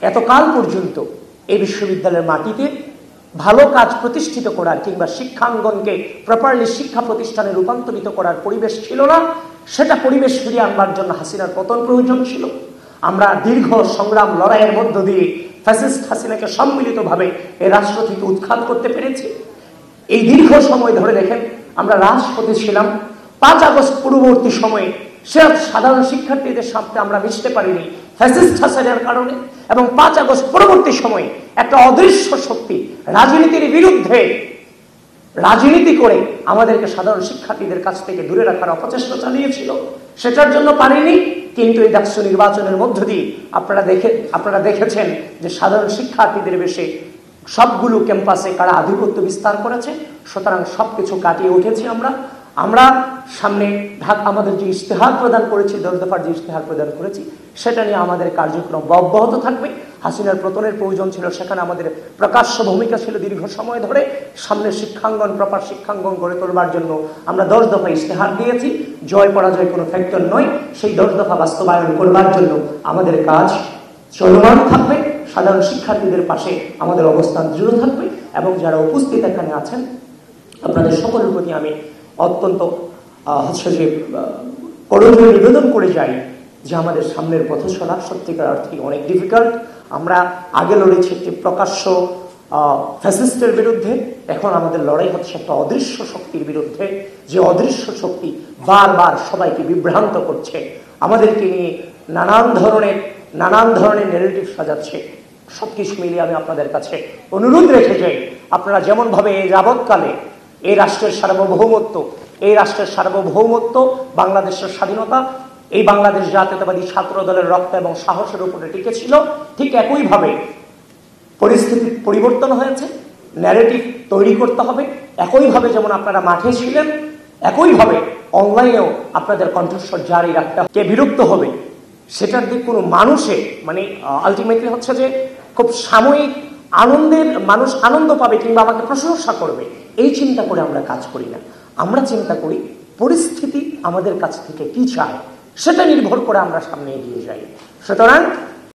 এতকাল পর্যন্ত এই বিশ্ববিদ্যালয়ের মাটিতে ভালো কাজ প্রতিষ্ঠিত করার কিংবা শিক্ষাঙ্গনকে প্রপারলি শিক্ষা প্রতিষ্ঠানে রূপান্তরিত করার পরিবেশ ছিল না। সেটা পরিবেশ ফিরিয়ে আনবার জন্য হাসিনার পতন প্রয়োজন ছিল। আমরা দীর্ঘ সংগ্রাম লড়াইয়ের মধ্য দিয়ে ফ্যাসিস্ট হাসিনাকে সম্মিলিতভাবে এই রাষ্ট্র থেকে উৎখাত করতে পেরেছি। এই দীর্ঘ সময় ধরে দেখেন আমরা রাজপথে ছিলাম। 5 আগস্ট পূর্ববর্তী সময়ে সে সাধারণ শিক্ষার্থীদের সাথে আমরা মিশতে পারিনি ফ্যাসিস্ট হাসিনার কারণে, এবং 5 আগস্ট পরবর্তী সময়ে একটা অদৃশ্য শক্তি রাজনীতির বিরুদ্ধে রাজনীতি করে আমাদেরকে সাধারণ শিক্ষার্থীদের কাছ থেকে দূরে রাখার অপচেষ্টা চালিয়েছিল। সেটার জন্য পারিনি, কিন্তু এই ডাকসু নির্বাচনের মধ্য দিয়ে আপনারা দেখেছেন যে সাধারণ শিক্ষার্থীদের বেশে সবগুলো ক্যাম্পাসে কারা আধিপত্য বিস্তার করেছে। সুতরাং সবকিছু কাটিয়ে উঠেছি আমরা সামনে আমাদের যে ইশতেহার প্রদান করেছি, 10 দফার যে ইশতেহার প্রদান করেছি, সেটা নিয়ে আমাদের কার্যক্রম অব্যাহত থাকবে। হাসিনার পতনের প্রয়োজন ছিল, সেখানে আমাদের প্রকাশ্য ভূমিকা ছিল দীর্ঘ সময় ধরে। সামনে শিক্ষাঙ্গন, প্রপার শিক্ষাঙ্গন গড়ে তোলবার জন্য আমরা 10 দফা ইশতেহার দিয়েছি। জয় পরাজয় কোনো ফ্যাক্টর নয়। সেই 10 দফা বাস্তবায়ন করবার জন্য আমাদের কাজ চলমান থাকবে। সাধারণ শিক্ষার্থীদের পাশে আমাদের অবস্থান দৃঢ় থাকবে। এবং যারা উপস্থিত এখানে আছেন, আপনাদের সকলের প্রতি আমি অত্যন্ত করজোড়ে নিবেদন করে যাই যে আমাদের সামনের পথ চলা সত্যিকার অর্থে অনেক ডিফিকাল্ট। আমরা আগে লড়েছি একটি প্রকাশ্য ফ্যাসিস্টের বিরুদ্ধে, এখন আমাদের লড়াই হচ্ছে একটা অদৃশ্য শক্তির বিরুদ্ধে, যে অদৃশ্য শক্তি বারবার সবাইকে বিভ্রান্ত করছে, আমাদেরকে নিয়ে নানান ধরনের ন্যারেটিভ সাজাচ্ছে। সবকিছু মিলিয়ে আমি আপনাদের কাছে অনুরোধ রেখে যাই, আপনারা যেমনভাবে এই যাবৎকালে এই রাষ্ট্রের সার্বভৌমত্ব, বাংলাদেশের স্বাধীনতা, এই বাংলাদেশ জাতীয়তাবাদী ছাত্র দলের রক্ত এবং সাহসের উপরে টিকে ছিল, ঠিক একইভাবে পরিস্থিতি পরিবর্তন হয়েছে। ন্যারেটিভ তৈরি করতে হবে। একইভাবে যেমন আপনারা মাঠে ছিলেন, একইভাবে অনলাইনেও আপনাদের কণ্ঠস্বর জারি রাখতে হবে। কে বিরক্ত হবে সেটার দিক কোনো মানুষে আলটিমেটলি হচ্ছে যে খুব সাময়িক মানুষ আনন্দ পাবে কিংবা আমাকে প্রশংসা করবে, এই চিন্তা করে আমরা কাজ করি না। আমরা চিন্তা করি পরিস্থিতি আমাদের কাছ থেকে কি চায়, সেটা নির্ভর করে আমরা সামনে এগিয়ে যাই। সুতরাং